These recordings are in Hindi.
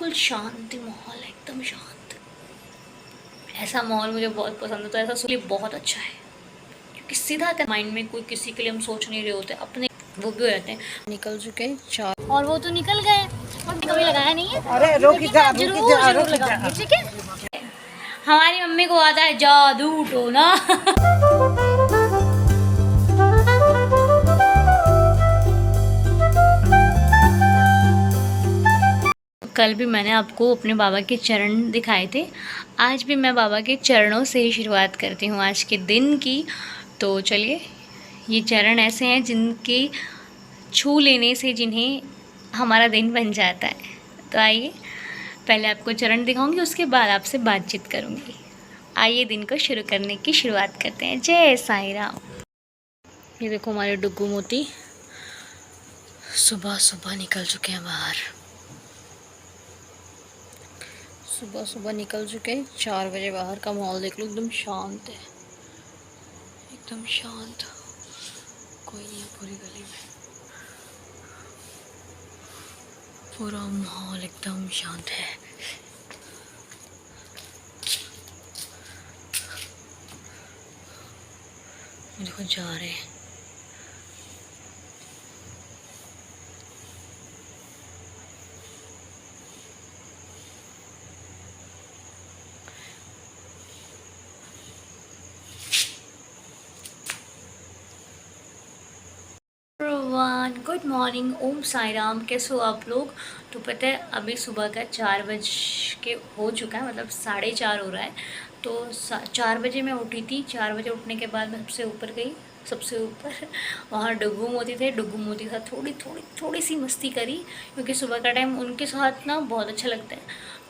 बिल्कुल शांति माहौल है, एकदम शांत। ऐसा माहौल मुझे बहुत पसंद है। तो ऐसा सोच बहुत अच्छा है, क्योंकि सीधा माइंड में कोई किसी के लिए हम सोच नहीं रहे होते, अपने वो भी हो जाते हैं। निकल चुके 4 और वो तो निकल गए और कभी लगाया नहीं है। अरे रोकी जा, जरूर लगाऊंगी, ठीक है। हमारी मम्मी को आता है जादू टोना। कल भी मैंने आपको अपने बाबा के चरण दिखाए थे, आज भी मैं बाबा के चरणों से ही शुरुआत करती हूँ आज के दिन की। तो चलिए, ये चरण ऐसे हैं जिनके छू लेने से जिन्हें हमारा दिन बन जाता है। तो आइए, पहले आपको चरण दिखाऊंगी, उसके बाद आपसे बातचीत करूंगी। आइए दिन को शुरू करने की शुरुआत करते हैं। जय साईं राम। ये देखो हमारे डुग्गू मोती सुबह सुबह निकल चुके हैं बाहर। सुबह सुबह निकल चुके हैं 4 बजे। बाहर का माहौल देख लो, एकदम शांत है, एकदम शांत, कोई नहीं है पूरी गली में। पूरा माहौल एकदम शांत है। देखो जा रहे हैं। गुड मॉर्निंग, ओम साई राम। कैसे हो आप लोग? तो पता है अभी सुबह का 4 बज के हो चुका है, मतलब 4:30 हो रहा है। तो 4 बजे मैं उठी थी। 4 बजे उठने के बाद मैं सबसे ऊपर गई, सबसे ऊपर वहाँ डुग्गू मोती थे। डुग्गू मोती के साथ थोड़ी सी मस्ती करी, क्योंकि सुबह का टाइम उनके साथ ना बहुत अच्छा लगता है।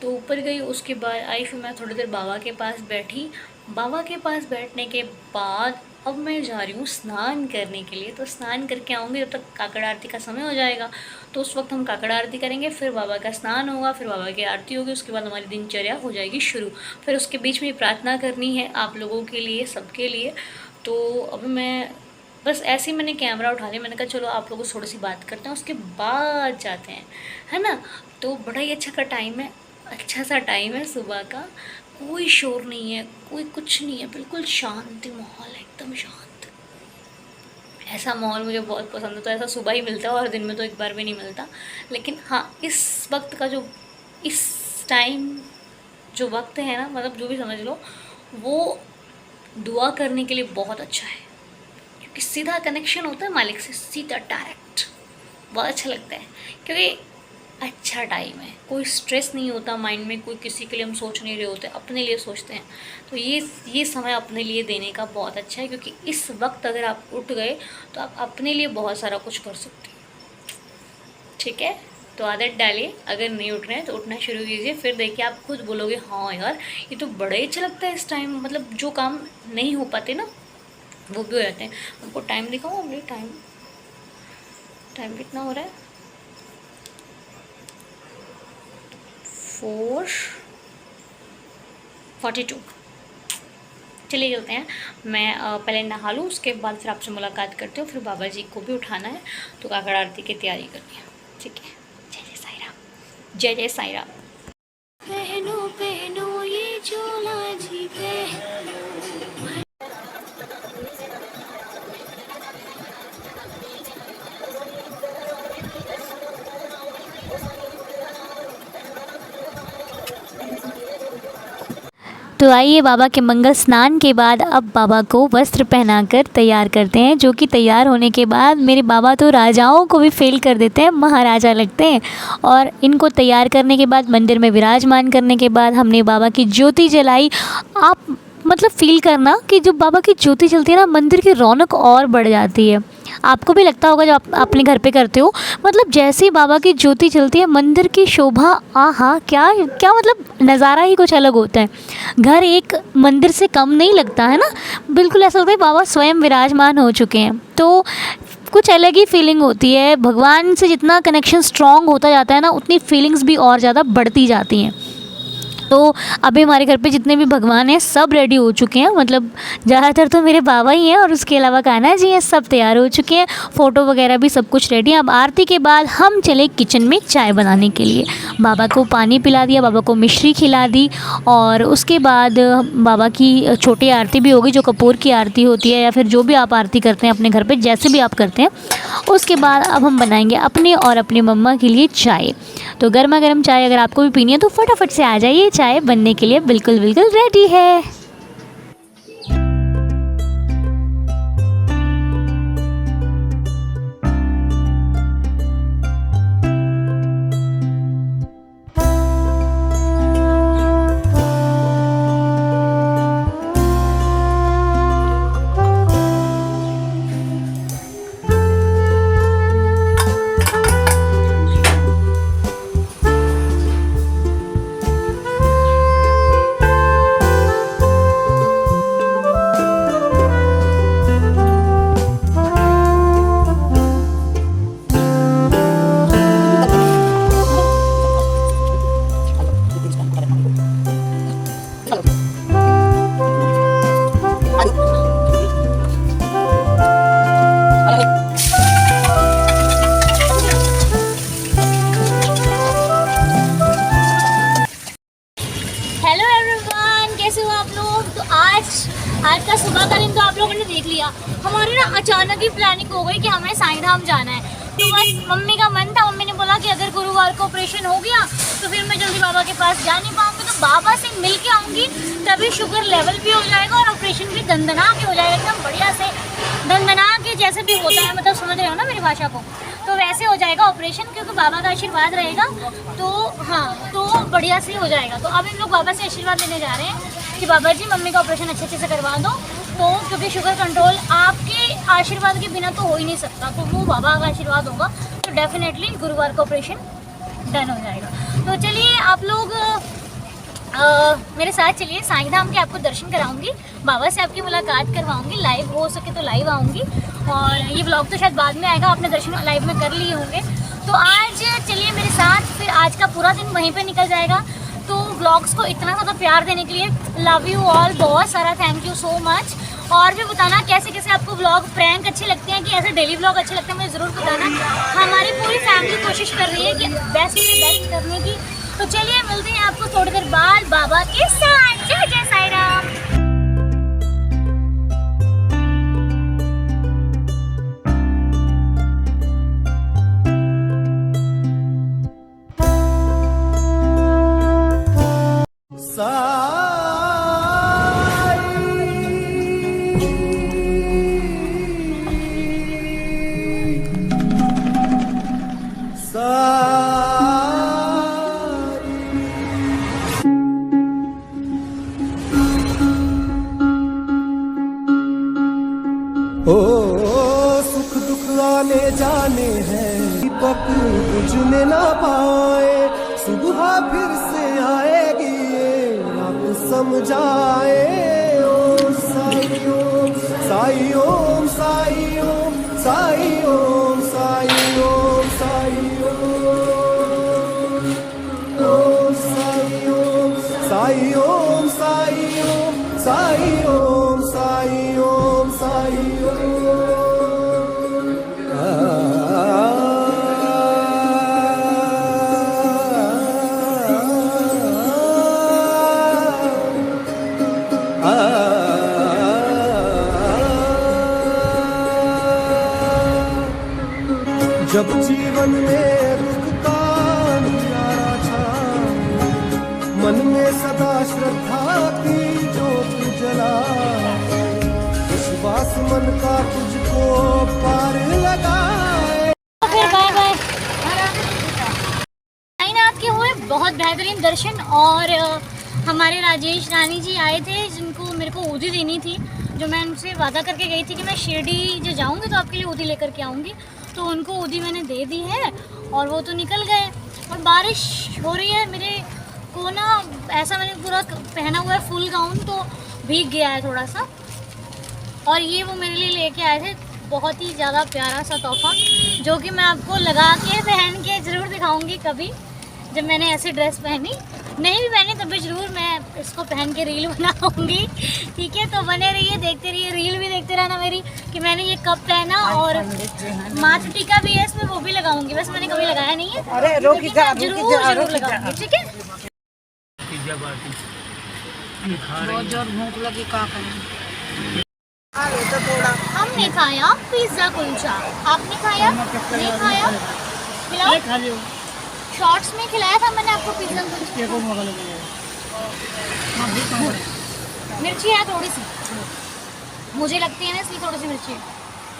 तो ऊपर गई, उसके बाद आई, फिर मैं थोड़ी देर बाबा के पास बैठी। बाबा के पास बैठने के बाद अब मैं जा रही हूँ स्नान करने के लिए। तो स्नान करके आऊँगी, जब तक काकड़ आरती का समय हो जाएगा। तो उस वक्त हम काकड़ आरती करेंगे, फिर बाबा का स्नान होगा, फिर बाबा की आरती होगी, उसके बाद हमारी दिनचर्या हो जाएगी शुरू। फिर उसके बीच में प्रार्थना करनी है आप लोगों के लिए, सबके लिए। तो अब मैं बस ऐसे ही मैंने कैमरा उठा लिया, मैंने कहा चलो आप लोगों से थोड़ी सी बात करते हैं, उसके बाद जाते हैं, है ना। तो बड़ा ही अच्छा का टाइम है, अच्छा सा टाइम है सुबह का। कोई शोर नहीं है, कोई कुछ नहीं है, बिल्कुल शांति माहौल है, एकदम शांत। ऐसा माहौल मुझे बहुत पसंद है। तो ऐसा सुबह ही मिलता है और दिन में तो एक बार भी नहीं मिलता। लेकिन हाँ, इस वक्त का जो इस टाइम जो वक्त है ना, मतलब जो भी समझ लो, वो दुआ करने के लिए बहुत अच्छा है, क्योंकि सीधा कनेक्शन होता है मालिक से, सीधा डायरेक्ट। बहुत अच्छा लगता है, क्योंकि अच्छा टाइम है, कोई स्ट्रेस नहीं होता माइंड में, कोई किसी के लिए हम सोच नहीं रहे होते, अपने लिए सोचते हैं। तो ये समय अपने लिए देने का बहुत अच्छा है, क्योंकि इस वक्त अगर आप उठ गए तो आप अपने लिए बहुत सारा कुछ कर सकते हैं, ठीक है। तो आदत डालिए, अगर नहीं उठ रहे हैं तो उठना शुरू कीजिए, फिर देखिए आप खुद बोलोगे हाँ यार ये तो बड़ा ही अच्छा लगता है इस टाइम। मतलब जो काम नहीं हो पाते ना, वो भी हो जाते हैं। उनको टाइम दिखाऊँ अपने टाइम कितना हो रहा है? 4:42। चलिए चलते हैं। मैं पहले नहा लूँ, उसके बाद फिर आपसे मुलाकात करती हूँ। फिर बाबा जी को भी उठाना है, तो काकड़ आरती की तैयारी करनी है, ठीक है। जय जय साईं राम, जय जय साईं राम। पहनो पहनो ये चोला जी पहनो। तो आइए, बाबा के मंगल स्नान के बाद अब बाबा को वस्त्र पहनाकर तैयार करते हैं, जो कि तैयार होने के बाद मेरे बाबा तो राजाओं को भी फेल कर देते हैं, महाराजा लगते हैं। और इनको तैयार करने के बाद मंदिर में विराजमान करने के बाद हमने बाबा की ज्योति जलाई। आप मतलब फ़ील करना कि जब बाबा की ज्योति जलती है ना, मंदिर की रौनक और बढ़ जाती है। आपको भी लगता होगा जब आप अपने घर पे करते हो, मतलब जैसे ही बाबा की ज्योति जलती है, मंदिर की शोभा, आहा क्या क्या, मतलब नज़ारा ही कुछ अलग होता है। घर एक मंदिर से कम नहीं लगता है ना, बिल्कुल ऐसा लगता है बाबा स्वयं विराजमान हो चुके हैं। तो कुछ अलग ही फीलिंग होती है। भगवान से जितना कनेक्शन स्ट्रॉन्ग होता जाता है ना, उतनी फीलिंग्स भी और ज़्यादा बढ़ती जाती हैं। तो अभी हमारे घर पे जितने भी भगवान हैं सब रेडी हो चुके हैं, मतलब ज़्यादातर तो मेरे बाबा ही हैं और उसके अलावा कान्हा जी हैं, सब तैयार हो चुके हैं, फ़ोटो वगैरह भी सब कुछ रेडी है। अब आरती के बाद हम चले किचन में चाय बनाने के लिए। बाबा को पानी पिला दिया, बाबा को मिश्री खिला दी और उसके बाद बाबा की छोटी आरती भी होगी, जो कपूर की आरती होती है या फिर जो भी आप आरती करते हैं अपने घर पर, जैसे भी आप करते हैं। उसके बाद अब हम बनाएंगे अपने और अपनी मम्मा के लिए चाय। तो गर्मा गर्म चाय अगर आपको भी पीनी है तो फटाफट से आ जाइए, चाय बनने के लिए बिल्कुल बिल्कुल रेडी है। आज का सुबह का दिन तो आप लोगों ने देख लिया। हमारी ना अचानक ही प्लानिंग हो गई कि हमें साईं धाम जाना है। तो बस मम्मी का मन था, मम्मी ने बोला कि अगर गुरुवार को ऑपरेशन हो गया तो फिर मैं जल्दी बाबा के पास जा नहीं पाऊंगी, तो बाबा से मिल के आऊँगी, तभी शुगर लेवल भी हो जाएगा और ऑपरेशन भी दंदना के हो जाएगा, एकदम बढ़िया से दंदना के जैसे भी होता है, मतलब समझ रहे हो ना मेरी भाषा को, तो वैसे हो जाएगा ऑपरेशन, क्योंकि बाबा का आशीर्वाद रहेगा। तो हाँ, तो बढ़िया से हो जाएगा। तो अब हम लोग बाबा से आशीर्वाद लेने जा रहे हैं कि बाबा जी मम्मी का ऑपरेशन अच्छे से करवा दो, तो क्योंकि शुगर कंट्रोल आपके आशीर्वाद के बिना तो हो ही नहीं सकता, तो वो बाबा का आशीर्वाद होगा तो डेफिनेटली गुरुवार का ऑपरेशन डन हो जाएगा। तो चलिए आप लोग मेरे साथ चलिए, साईं धाम के आपको दर्शन कराऊंगी, बाबा से आपकी मुलाकात करवाऊंगी, लाइव हो सके तो लाइव आऊँगी, और ये व्लॉग तो शायद बाद में आएगा, आपने दर्शन लाइव में कर लिए होंगे। तो आज चलिए मेरे साथ, फिर आज का पूरा दिन वहीं पे निकल जाएगा। तो व्लॉग्स को इतना ज़्यादा प्यार देने के लिए लव यू ऑल, बहुत सारा थैंक यू सो मच। और भी बताना कैसे कैसे आपको व्लॉग प्रैंक अच्छे लगते हैं कि ऐसे डेली व्लॉग अच्छे लगते हैं, मुझे ज़रूर बताना। हमारी पूरी फैमिली कोशिश कर रही है कि बेस्ट से बेस्ट करने की। तो चलिए मिलते हैं आपको थोड़ी देर बाद बाबा के साथ। जय जय साईं राम। सुख दुख आने जाने हैं, दीपक बुझने ना पाए, सुबह फिर से आएगी ये रात समझाए। ओम साई ओम साई ओम साई ओम साई ओम साई ओम साई ओम साई ओम साई ओम साई ओम साई ओम साई ओम साई जब जीवन में दुख का अंधियारा छाए, मन में सदा श्रद्धा की ज्योत जलाए, विश्वास मन का तुझको पार लगाए। फिर बाय बाय। साईनाथ के हुए बहुत बेहतरीन दर्शन, और हमारे राजेश रानी जी आए थे जिनको मेरे को ऊदी देनी थी, जो मैं उनसे वादा करके गई थी कि मैं शिरडी जो जाऊंगी तो आपके लिए ऊदी लेकर के आऊँगी। तो उनको ऊदी मैंने दे दी है और वो तो निकल गए, और बारिश हो रही है, मेरे को ना ऐसा मैंने पूरा पहना हुआ है फुल गाउन, तो भीग गया है थोड़ा सा। और ये वो मेरे लिए लेके आए थे, बहुत ही ज़्यादा प्यारा सा तोहफा, जो कि मैं आपको लगा के पहन के ज़रूर दिखाऊंगी कभी, जब मैंने ऐसी ड्रेस पहनी। नहीं भी पहने तब भी जरूर मैं इसको पहन के रील बनाऊंगी। ठीक है, तो बने रहिए, देखते रहिए, रील भी देखते रहना मेरी कि मैंने ये कब पहना। और माथ टीका भी है इसमें, वो भी लगाऊंगी, बस मैंने कभी लगाया नहीं है। अरे रोकी जा, जरूर लगाऊंगी। ठीक है, बहुत जोर भूख लगी, क्या करें। तो थोड़ा हमने खाया पिज्जा कुलचा, आपने खाया नहीं खाया? खिलाओ, शॉर्ट्स में खिलाया था मैंने आपको पिज्जा कुलचा। मिर्ची है थोड़ी सी, मुझे लगती है ना इसलिए थोड़ी सी मिर्ची है,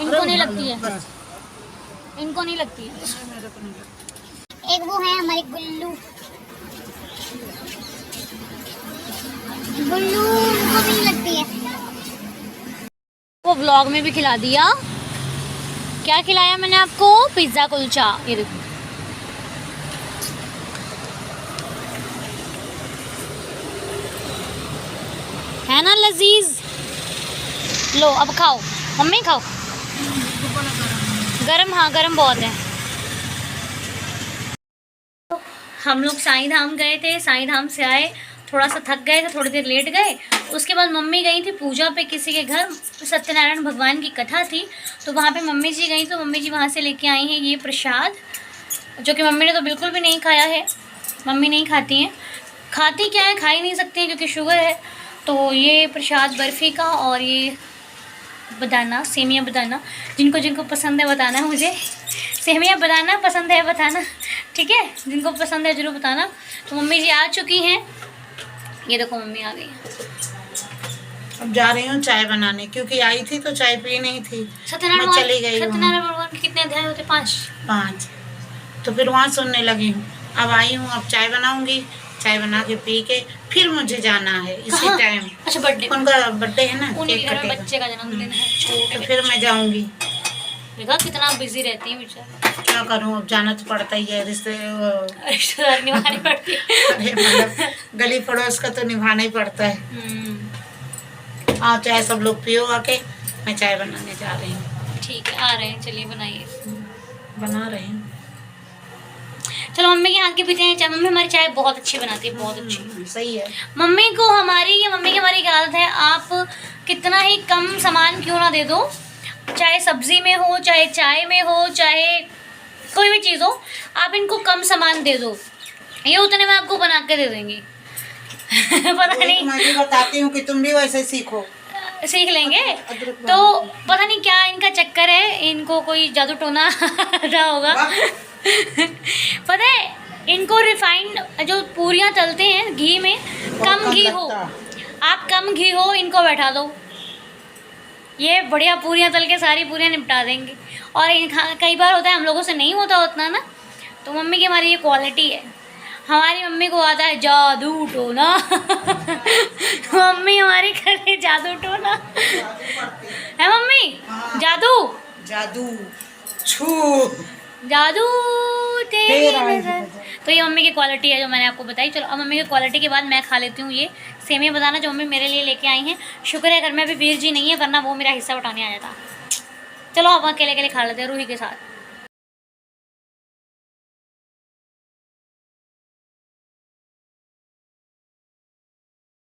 इनको नहीं लगती है, इनको नहीं लगती है। एक वो है हमारे गुल्लू, गुल्लू उनको भी नहीं लगती है। वो व्लॉग में भी खिला दिया। क्या खिलाया मैंने आपको? पिज्जा कुलचा। ये देखो, है ना लजीज? लो अब खाओ, मम्मी खाओ। गरम, हाँ गरम बहुत है। हम लोग साईं धाम गए थे, साईं धाम से आए, थोड़ा सा थक गए थे, थोड़ी देर लेट गए। उसके बाद मम्मी गई थी पूजा पे किसी के घर, सत्यनारायण भगवान की कथा थी, तो वहाँ पे मम्मी जी गई, तो मम्मी जी वहाँ से लेके आई हैं ये प्रसाद, जो कि मम्मी ने तो बिल्कुल भी नहीं खाया है। मम्मी नहीं खाती हैं, खाती क्या है, खा ही नहीं सकती हैं क्योंकि शुगर है। तो ये प्रसाद बर्फ़ी का, और ये बताना, सेमिया बताना, जिनको जिनको पसंद है बताना मुझे, सेमिया बताना पसंद है बताना, ठीक है? जिनको पसंद है ज़रूर बताना। तो मम्मी जी आ चुकी हैं, ये देखो मम्मी आ गई। अब जा रही हूँ चाय बनाने, क्योंकि आई थी तो चाय पी नहीं थी, मैं चली गई हूँ। सत्यनारायण भगवान के कितने अध्याय होते? 5, तो फिर वहाँ सुनने लगी हूँ। अब आई हूँ, अब चाय बनाऊंगी, चाय बना के पी के फिर मुझे जाना है इसी टाइम। अच्छा, बर्थडे, उनका बर्थडे है ना, उनके केक घर में कटेगा, बच्चे का जन्मदिन है, छोटे तो फिर मैं जाऊंगी। देखा कितना बिजी रहती है बेचारा। क्या करूँ, अब जाना तो पड़ता ही है, रिश्तेदार निभानी पड़ती है। अरे मतलब गली पड़ोस का तो निभाना ही पड़ता है। हाँ, चाय सब लोग पियो आके, मैं चाय बनाने जा रही हूँ। ठीक है, आ रहे हैं, चलिए बनाइए। बना रही हूँ। चलो मम्मी के हाथ की पीते हैं चाय। मम्मी हमारी चाय बहुत अच्छी बनाती है, बहुत अच्छी। सही है। मम्मी की हमारी क्या आदत है, आप कितना ही कम सामान क्यों ना दे दो, चाहे सब्जी में हो, चाहे चाय में हो, चाहे कोई भी चीज़ हो, आप इनको कम सामान दे दो, ये उतने में आपको बना के दे देंगी। पता नहीं, मैं भी बताती हूँ कि तुम भी वैसे सीखो, सीख लेंगे। तो पता नहीं क्या इनका चक्कर है, इनको कोई जादू टोना रहा होगा। पता है, इनको रिफाइंड जो पूरियाँ तलते हैं घी में, कम घी हो, आप कम घी हो इनको बैठा दो, ये बढ़िया पूरियाँ तल के सारी पूरियाँ निपटा देंगे। और कई बार होता है हम लोगों से नहीं होता उतना ना, तो मम्मी की हमारी ये क्वालिटी है। हमारी मम्मी को आता है जादू टोना। मम्मी हमारी करे जादू टोना है मम्मी, जादू जादू छू जादू तेरी नजर। तो ये मम्मी की क्वालिटी है जो मैंने आपको बताई। चलो अब मम्मी की क्वालिटी के बाद मैं खा लेती हूँ ये सेमिया बताना जो मम्मी मेरे लिए लेके आई हैं। शुक्र है घर में अभी वीर जी नहीं है, वरना वो मेरा हिस्सा उठाने आ जाता। चलो अब अकेले अकेले खा लेते हैं रूही के साथ।